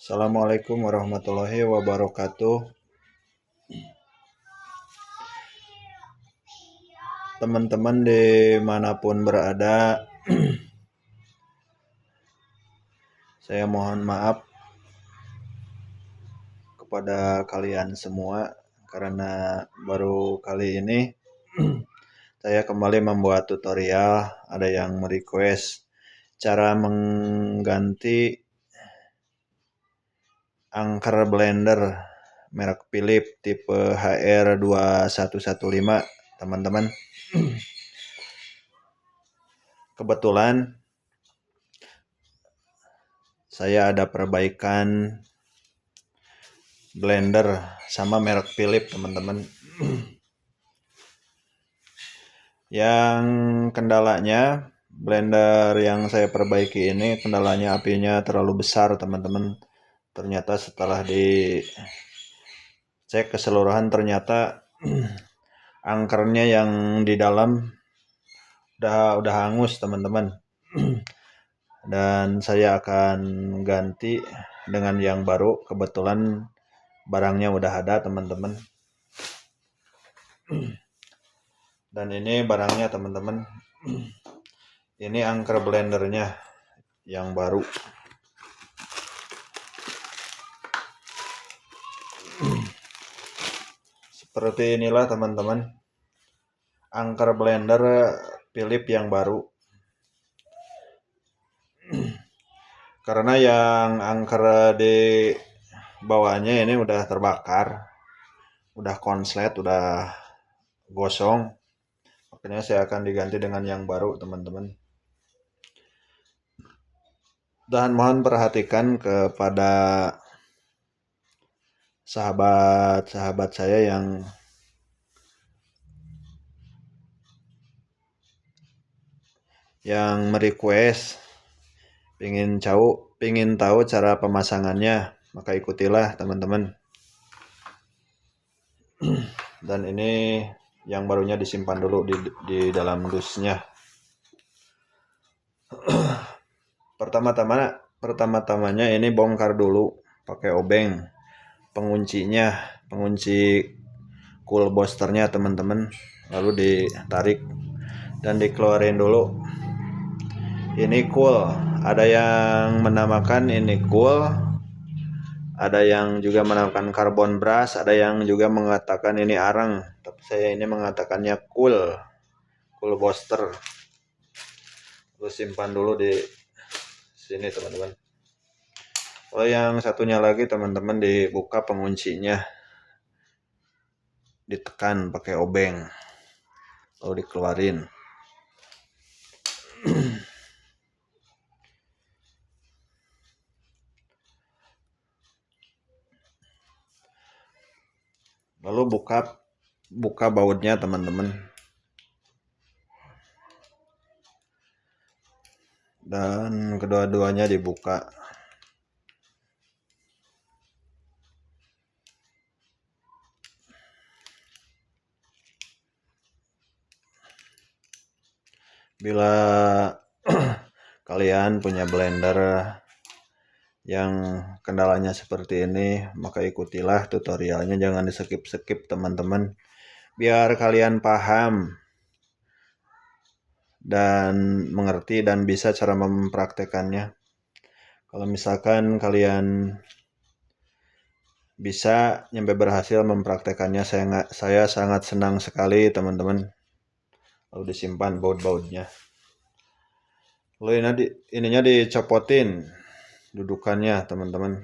Assalamualaikum warahmatullahi wabarakatuh. Teman-teman dimanapun berada, saya mohon maaf kepada kalian semua karena baru kali ini saya kembali membuat tutorial. Ada yang merequest cara mengganti angker blender merek Philips tipe HR2115, teman-teman. Kebetulan saya ada perbaikan blender sama merek Philips, teman-teman. Yang kendalanya blender yang saya perbaiki ini kendalanya apinya terlalu besar, teman-teman. Ternyata setelah dicek keseluruhan ternyata angkernya yang di dalam udah hangus, teman-teman. Dan saya akan ganti dengan yang baru. Kebetulan barangnya udah ada, teman-teman. Dan ini barangnya, teman-teman. Ini angker blendernya yang baru. Seperti inilah, teman-teman, angker blender Philips yang baru. Karena yang angker di bawahnya ini udah terbakar, udah konslet, udah gosong. Makanya saya akan diganti dengan yang baru, teman-teman. Dan mohon perhatikan kepada sahabat-sahabat saya yang merequest pingin tahu cara pemasangannya, maka ikutilah, teman-teman. Dan ini yang barunya disimpan dulu di dalam dusnya. Pertama-tamanya ini bongkar dulu pakai obeng pengunci cool boosternya, teman-teman. Lalu ditarik dan dikeluarin dulu. Ini cool, ada yang menamakan ini cool, ada yang juga menamakan carbon brush, ada yang juga mengatakan ini arang, tapi saya ini mengatakannya cool booster. Terus simpan dulu di sini, teman-teman. Oh, yang satunya lagi, teman-teman, dibuka penguncinya, ditekan pakai obeng, lalu dikeluarin. Lalu buka bautnya, teman-teman. Dan kedua-duanya dibuka. Bila kalian punya blender yang kendalanya seperti ini, maka ikutilah tutorialnya, jangan di-skip, teman-teman. Biar kalian paham dan mengerti dan bisa cara mempraktekannya. Kalau misalkan kalian bisa nyampe berhasil mempraktekannya, saya sangat senang sekali, teman-teman. Lalu disimpan baut-bautnya. Lalu ininya dicopotin dudukannya, teman-teman.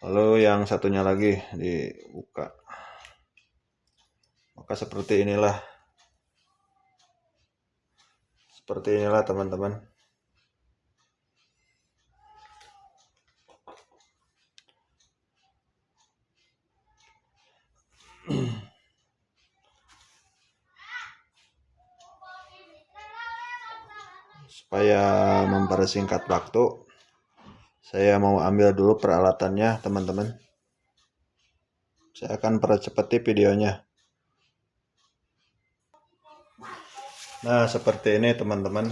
Lalu yang satunya lagi dibuka. Maka seperti inilah, teman-teman. Supaya mempersingkat waktu, saya mau ambil dulu peralatannya, teman-teman. Saya akan percepati videonya. Nah, seperti ini, teman-teman.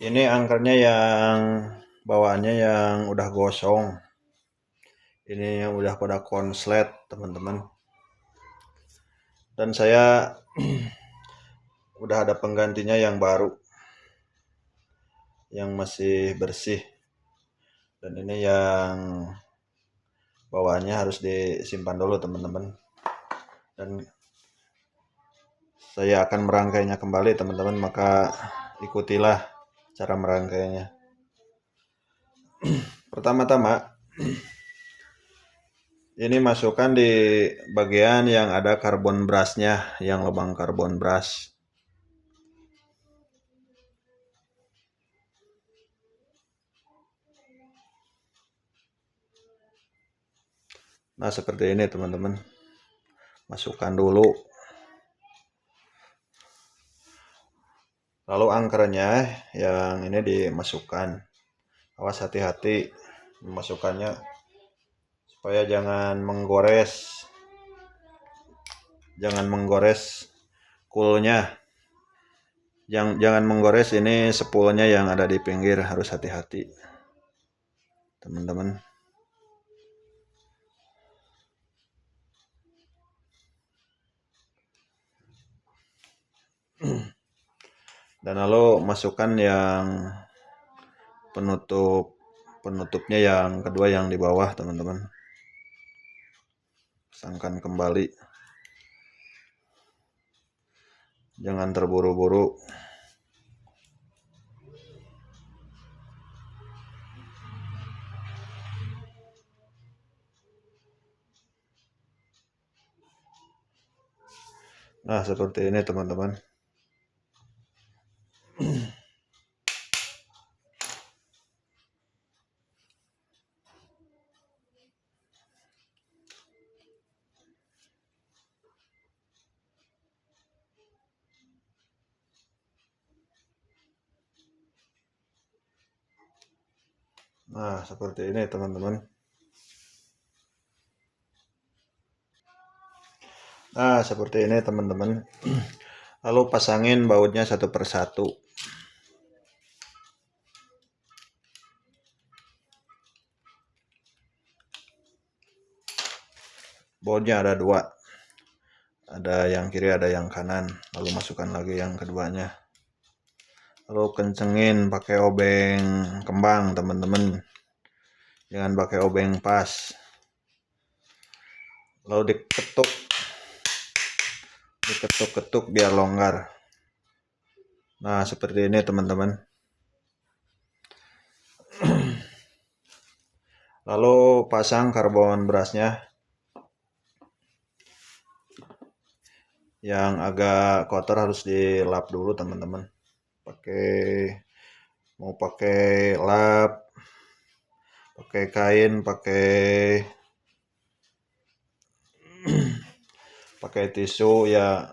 Ini angkernya yang bawaannya yang udah gosong. Ini yang udah pada konslet, teman-teman. Dan saya udah ada penggantinya yang baru, yang masih bersih. Dan ini yang bawaannya harus disimpan dulu, teman-teman. Dan saya akan merangkainya kembali, teman-teman, maka ikutilah cara merangkainya. Pertama-tama, ini masukkan di bagian yang ada karbon brushnya, yang lubang karbon brush. Nah, seperti ini, teman-teman. Masukkan dulu. Lalu angkernya yang ini dimasukkan. Awas, hati-hati memasukkannya supaya jangan menggores kulnya. Jangan menggores ini spoolnya yang ada di pinggir, harus hati-hati, teman-teman. Dan lalu masukkan yang penutupnya yang kedua yang di bawah, teman-teman. Pasangkan kembali. Jangan terburu-buru. Nah, seperti ini, teman-teman. Nah, seperti ini, teman-teman. Nah, seperti ini, teman-teman. Lalu pasangin bautnya satu persatu. Bautnya ada dua. Ada yang kiri, ada yang kanan. Lalu masukkan lagi yang keduanya. Lalu kencengin pakai obeng kembang, teman-teman. Jangan pakai obeng pas. Lalu diketuk-ketuk biar longgar. Nah, seperti ini, teman-teman. Lalu pasang karbon brushnya. Yang agak kotor harus dilap dulu, teman-teman. Mau pakai lap, pakai kain, pakai tisu ya,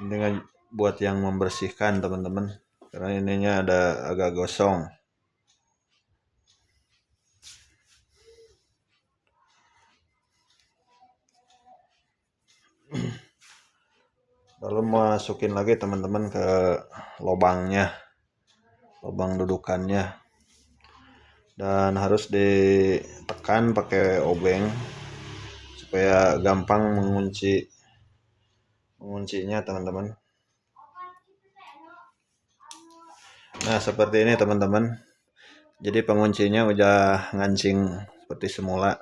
dengan buat yang membersihkan, teman-teman, karena ininya ada agak gosong. Lalu masukin lagi, teman-teman, ke lubangnya, lubang dudukannya, dan harus ditekan pakai obeng supaya gampang menguncinya, teman-teman. Nah, seperti ini, teman-teman. Jadi penguncinya udah ngancing seperti semula.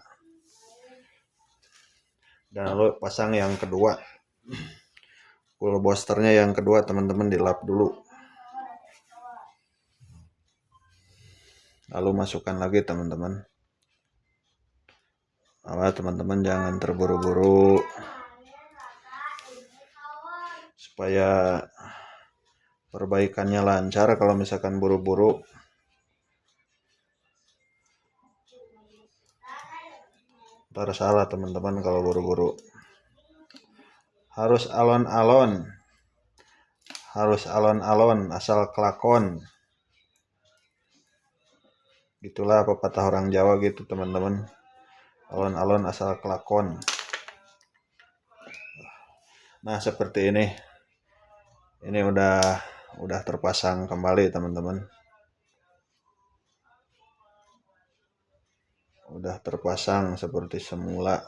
Dan lalu pasang yang kedua. Full boosternya yang kedua, teman-teman, dilap dulu. Lalu masukkan lagi, teman-teman. Teman-teman jangan terburu-buru supaya perbaikannya lancar. Kalau misalkan buru-buru, ntar salah, teman-teman. Kalau buru-buru harus alon-alon, asal kelakon. Gitulah pepatah orang Jawa gitu, teman-teman. Alon-alon asal kelakon. Nah, seperti ini. Ini udah udah terpasang kembali teman-teman. Udah terpasang seperti semula.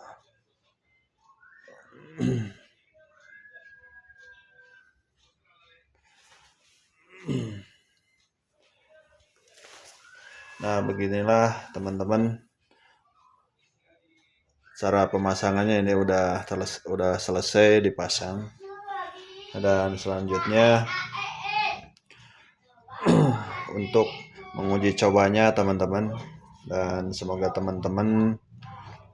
Nah, beginilah teman-teman cara pemasangannya. Ini udah selesai dipasang. Dan selanjutnya untuk menguji cobanya teman-teman, dan semoga teman-teman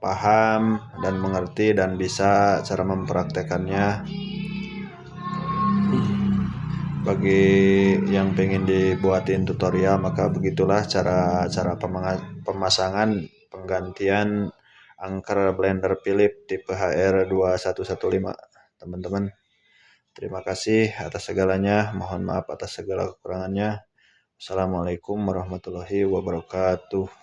paham dan mengerti dan bisa cara mempraktekannya. Bagi yang pengen dibuatin tutorial, maka begitulah cara pemasangan penggantian angker blender Philips tipe HR2115 teman-teman. Terima kasih atas segalanya, mohon maaf atas segala kekurangannya. Assalamualaikum warahmatullahi wabarakatuh.